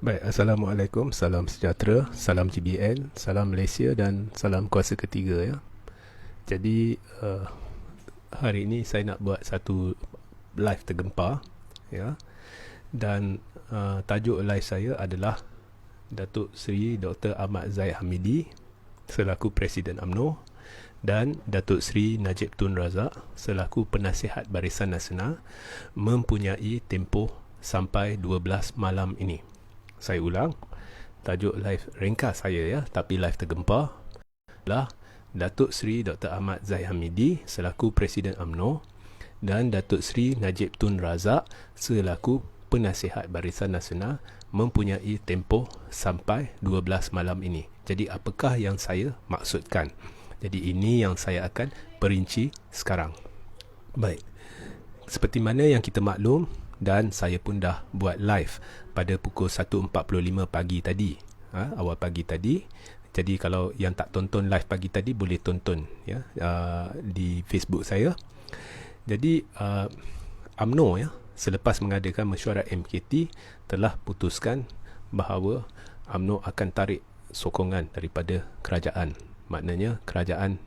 Baik, Assalamualaikum, salam sejahtera, salam GBN, salam Malaysia dan salam kuasa ketiga ya. Jadi hari ini saya nak buat satu live tergempar ya. Dan tajuk live saya adalah Datuk Seri Dr. Ahmad Zahid Hamidi selaku Presiden UMNO dan Datuk Seri Najib Tun Razak selaku Penasihat Barisan Nasional mempunyai tempoh sampai 12 malam ini. Saya ulang, tajuk live ringkas saya ya, tapi live tergempar lah Datuk Seri Dr. Ahmad Zahid Hamidi selaku Presiden UMNO dan Datuk Seri Najib Tun Razak selaku Penasihat Barisan Nasional mempunyai tempoh sampai 12 malam ini. Jadi apakah yang saya maksudkan? Jadi ini yang saya akan perinci sekarang. Baik, seperti mana yang kita maklum dan saya pun dah buat live pada pukul 1.45 pagi tadi, awal pagi tadi. Jadi kalau yang tak tonton live pagi tadi boleh tonton ya di Facebook saya. Jadi UMNO ya, selepas mengadakan mesyuarat MKT telah putuskan bahawa UMNO akan tarik sokongan daripada kerajaan. Maknanya kerajaan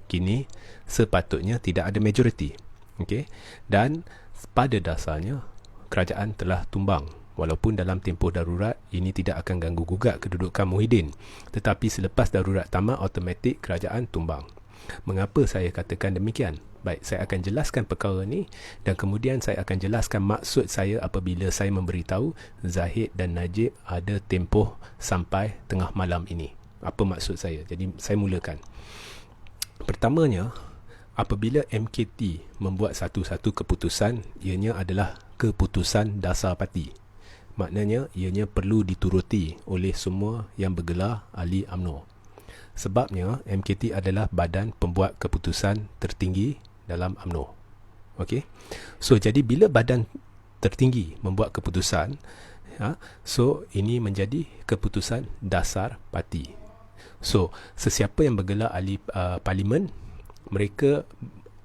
kini sepatutnya tidak ada majoriti. Okey. Dan pada dasarnya kerajaan telah tumbang. Walaupun dalam tempoh darurat ini tidak akan ganggu gugat kedudukan Muhyiddin, tetapi selepas darurat tamat automatik kerajaan tumbang. Mengapa saya katakan demikian? Baik, saya akan jelaskan perkara ini dan kemudian saya akan jelaskan maksud saya apabila saya memberitahu Zahid dan Najib ada tempoh sampai tengah malam ini. Apa maksud saya? Jadi saya mulakan. Pertamanya, apabila MKT membuat satu-satu keputusan, ianya adalah keputusan dasar parti. Maknanya ianya perlu dituruti oleh semua yang bergelar ahli UMNO. Sebabnya MKT adalah badan pembuat keputusan tertinggi dalam UMNO. Okey. So jadi bila badan tertinggi membuat keputusan, so ini menjadi keputusan dasar parti. So sesiapa yang bergelar ahli parlimen, mereka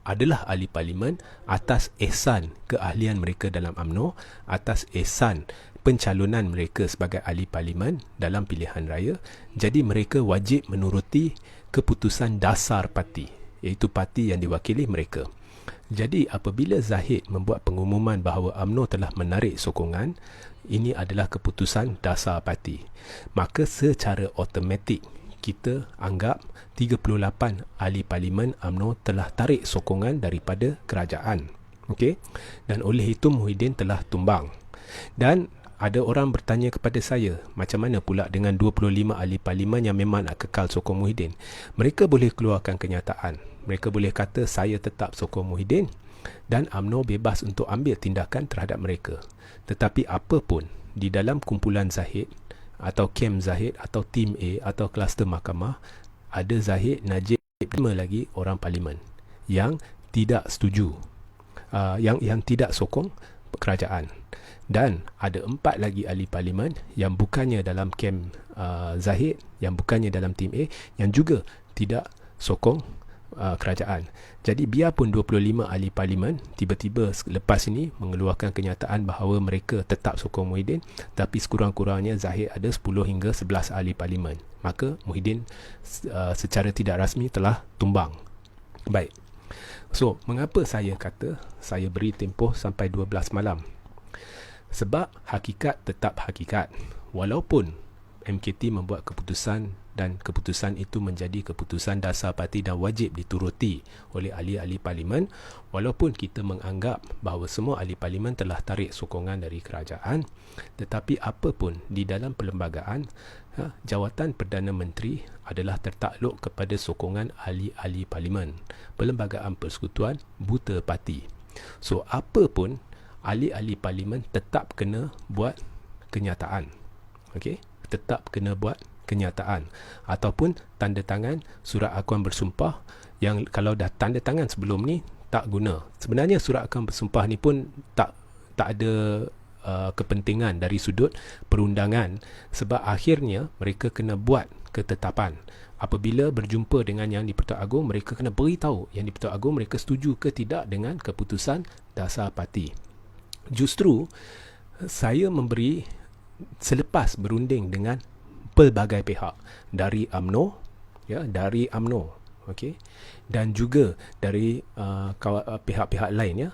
adalah ahli parlimen atas ihsan keahlian mereka dalam UMNO, atas ihsan pencalonan mereka sebagai ahli parlimen dalam pilihan raya. Jadi mereka wajib menuruti keputusan dasar parti, iaitu parti yang diwakili mereka. Jadi apabila Zahid membuat pengumuman bahawa UMNO telah menarik sokongan, ini adalah keputusan dasar parti, maka secara automatik kita anggap 38 ahli parlimen UMNO telah tarik sokongan daripada kerajaan. Okey. Dan oleh itu Muhyiddin telah tumbang. Dan ada orang bertanya kepada saya, macam mana pula dengan 25 ahli parlimen yang memang nak kekal sokong Muhyiddin? Mereka boleh keluarkan kenyataan. Mereka boleh kata saya tetap sokong Muhyiddin dan UMNO bebas untuk ambil tindakan terhadap mereka. Tetapi apapun di dalam kumpulan Zahid atau kem Zahid atau tim A atau kluster mahkamah, ada Zahid, Najib, 5 lagi orang parlimen yang tidak setuju, yang tidak sokong kerajaan. Dan ada 4 lagi ahli parlimen yang bukannya dalam kem Zahid, yang bukannya dalam tim A, yang juga tidak sokong kerajaan. Jadi biarpun 25 ahli parlimen tiba-tiba lepas ini mengeluarkan kenyataan bahawa mereka tetap sokong Muhyiddin, tapi sekurang-kurangnya Zahid ada 10 hingga 11 ahli parlimen, maka Muhyiddin secara tidak rasmi telah tumbang. Baik. So, mengapa saya kata saya beri tempoh sampai 12 malam? Sebab hakikat tetap hakikat. Walaupun MKT membuat keputusan dan keputusan itu menjadi keputusan dasar parti dan wajib dituruti oleh ahli-ahli parlimen, walaupun kita menganggap bahawa semua ahli parlimen telah tarik sokongan dari kerajaan, tetapi apapun di dalam perlembagaan, jawatan Perdana Menteri adalah tertakluk kepada sokongan ahli-ahli parlimen. Perlembagaan persekutuan buta parti. So apapun, ahli-ahli parlimen tetap kena buat kenyataan. Okey, tetap kena buat kenyataan ataupun tanda tangan surat akuan bersumpah, yang kalau dah tanda tangan sebelum ni tak guna. Sebenarnya surat akuan bersumpah ni pun tak ada kepentingan dari sudut perundangan, sebab akhirnya mereka kena buat ketetapan. Apabila berjumpa dengan Yang di-Pertuan Agong, mereka kena beritahu Yang di-Pertuan Agong mereka setuju ke tidak dengan keputusan dasar parti. Justru saya memberi selepas berunding dengan pelbagai pihak dari UMNO, dari UMNO, okey, dan juga dari pihak-pihak lain,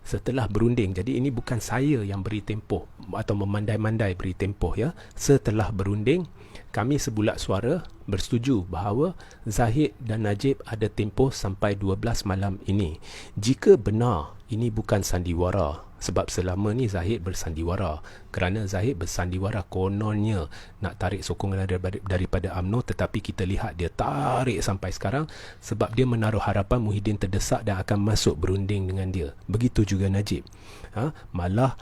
setelah berunding. Jadi ini bukan saya yang beri tempoh atau memandai-mandai beri tempoh, setelah berunding, kami sebulat suara bersetuju bahawa Zahid dan Najib ada tempoh sampai 12 malam ini. Jika benar ini bukan sandiwara, sebab selama ni Zahid bersandiwara, kerana Zahid bersandiwara kononnya nak tarik sokongan daripada UMNO, tetapi kita lihat dia tarik sampai sekarang sebab dia menaruh harapan Muhyiddin terdesak dan akan masuk berunding dengan dia. Begitu juga Najib. Malah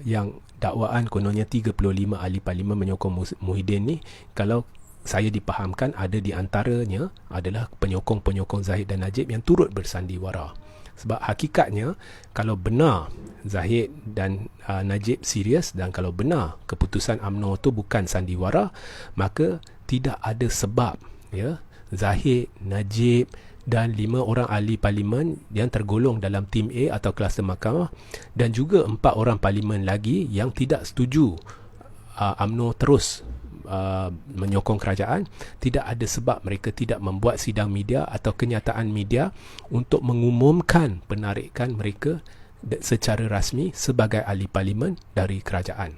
yang dakwaan kononnya 35 ahli parlimen menyokong Muhyiddin ni, kalau saya dipahamkan ada di antaranya adalah penyokong-penyokong Zahid dan Najib yang turut bersandiwara. Sebab hakikatnya, kalau benar Zahid dan Najib serius, dan kalau benar keputusan UMNO tu bukan sandiwara, maka tidak ada sebab Zahid, Najib dan 5 orang ahli parlimen yang tergolong dalam tim A atau kluster mahkamah, dan juga 4 orang parlimen lagi yang tidak setuju UMNO terus menyokong kerajaan, tidak ada sebab mereka tidak membuat sidang media atau kenyataan media untuk mengumumkan penarikan mereka secara rasmi sebagai ahli parlimen dari kerajaan.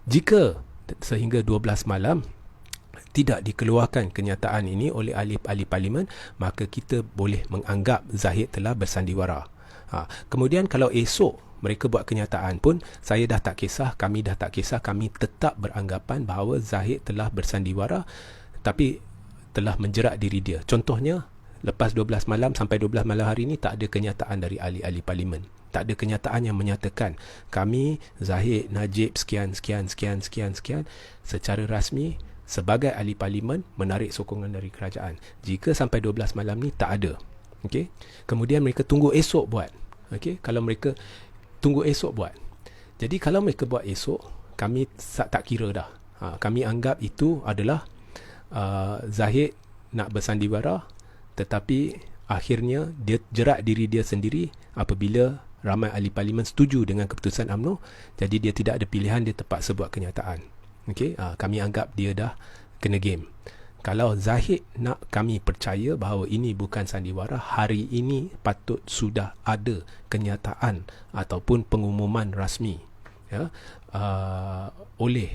Jika sehingga 12 malam tidak dikeluarkan kenyataan ini oleh ahli parlimen, maka kita boleh menganggap Zahid telah bersandiwara. Kemudian kalau esok mereka buat kenyataan pun, saya dah tak kisah, kami dah tak kisah, kami tetap beranggapan bahawa Zahid telah bersandiwara tapi telah menjerat diri dia. Contohnya, lepas 12 malam sampai 12 malam hari ini tak ada kenyataan dari ahli-ahli parlimen. Tak ada kenyataan yang menyatakan kami, Zahid, Najib, sekian secara rasmi sebagai ahli parlimen menarik sokongan dari kerajaan. Jika sampai 12 malam ni tak ada. Okey. Kemudian mereka tunggu esok buat. Okey, kalau mereka tunggu esok buat. Jadi kalau mereka buat esok, kami tak kira dah. Kami anggap itu adalah Zahid nak bersandiwara, tetapi akhirnya dia jerat diri dia sendiri apabila ramai ahli parlimen setuju dengan keputusan UMNO. Jadi dia tidak ada pilihan, dia terpaksa buat kenyataan. Okey, kami anggap dia dah kena game. Kalau Zahid nak kami percaya bahawa ini bukan sandiwara, hari ini patut sudah ada kenyataan ataupun pengumuman rasmi oleh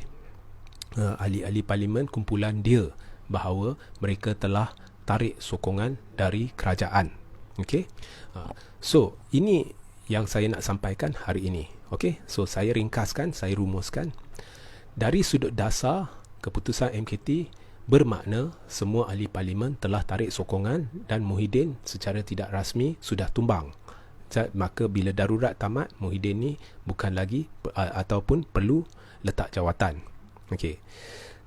ahli-ahli parlimen kumpulan dia bahawa mereka telah tarik sokongan dari kerajaan. Okey. So ini yang saya nak sampaikan hari ini. Okey. So saya ringkaskan, saya rumuskan. Dari sudut dasar, keputusan MKT bermakna semua ahli parlimen telah tarik sokongan dan Muhyiddin secara tidak rasmi sudah tumbang. Maka bila darurat tamat, Muhyiddin ni bukan lagi ataupun perlu letak jawatan. Okey.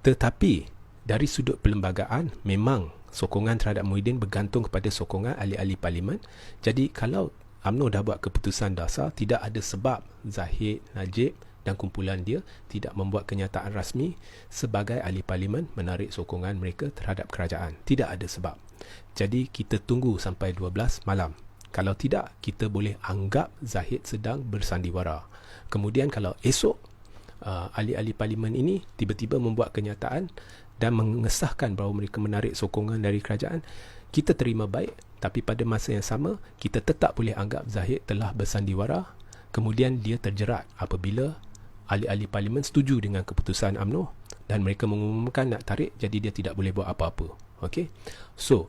Tetapi dari sudut perlembagaan, memang sokongan terhadap Muhyiddin bergantung kepada sokongan ahli-ahli parlimen. Jadi kalau UMNO dah buat keputusan dasar, tidak ada sebab Zahid, Najib dan kumpulan dia tidak membuat kenyataan rasmi sebagai ahli parlimen menarik sokongan mereka terhadap kerajaan. Tidak ada sebab. Jadi kita tunggu sampai 12 malam. Kalau tidak, kita boleh anggap Zahid sedang bersandiwara. Kemudian kalau esok ahli-ahli parlimen ini tiba-tiba membuat kenyataan dan mengesahkan bahawa mereka menarik sokongan dari kerajaan, kita terima baik. Tapi pada masa yang sama, kita tetap boleh anggap Zahid telah bersandiwara. Kemudian dia terjerat apabila ahli-ahli parlimen setuju dengan keputusan UMNO dan mereka mengumumkan nak tarik, jadi dia tidak boleh buat apa-apa. Okey. So,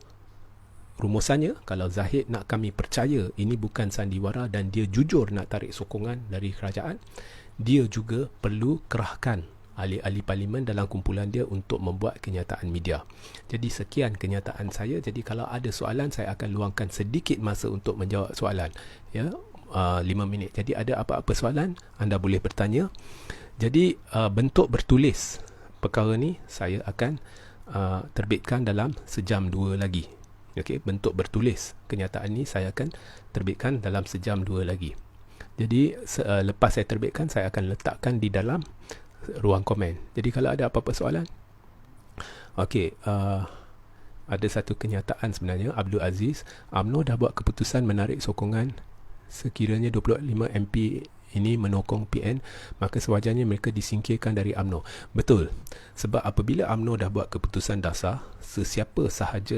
rumusannya, kalau Zahid nak kami percaya ini bukan sandiwara dan dia jujur nak tarik sokongan dari kerajaan, dia juga perlu kerahkan ahli-ahli parlimen dalam kumpulan dia untuk membuat kenyataan media. Jadi sekian kenyataan saya. Jadi kalau ada soalan, saya akan luangkan sedikit masa untuk menjawab soalan. 5 minit. Jadi ada apa-apa soalan, anda boleh bertanya. Jadi bentuk bertulis perkara ni saya akan terbitkan dalam sejam 2 lagi. Okey, bentuk bertulis kenyataan ni saya akan terbitkan dalam sejam 2 lagi. Jadi lepas saya terbitkan, saya akan letakkan di dalam ruang komen. Jadi kalau ada apa-apa soalan. Okey, ada satu kenyataan sebenarnya, Abdul Aziz, UMNO dah buat keputusan menarik sokongan sekiranya 25 MP ini menokong PN, maka sewajarnya mereka disingkirkan dari UMNO. Betul. Sebab apabila UMNO dah buat keputusan dasar, sesiapa sahaja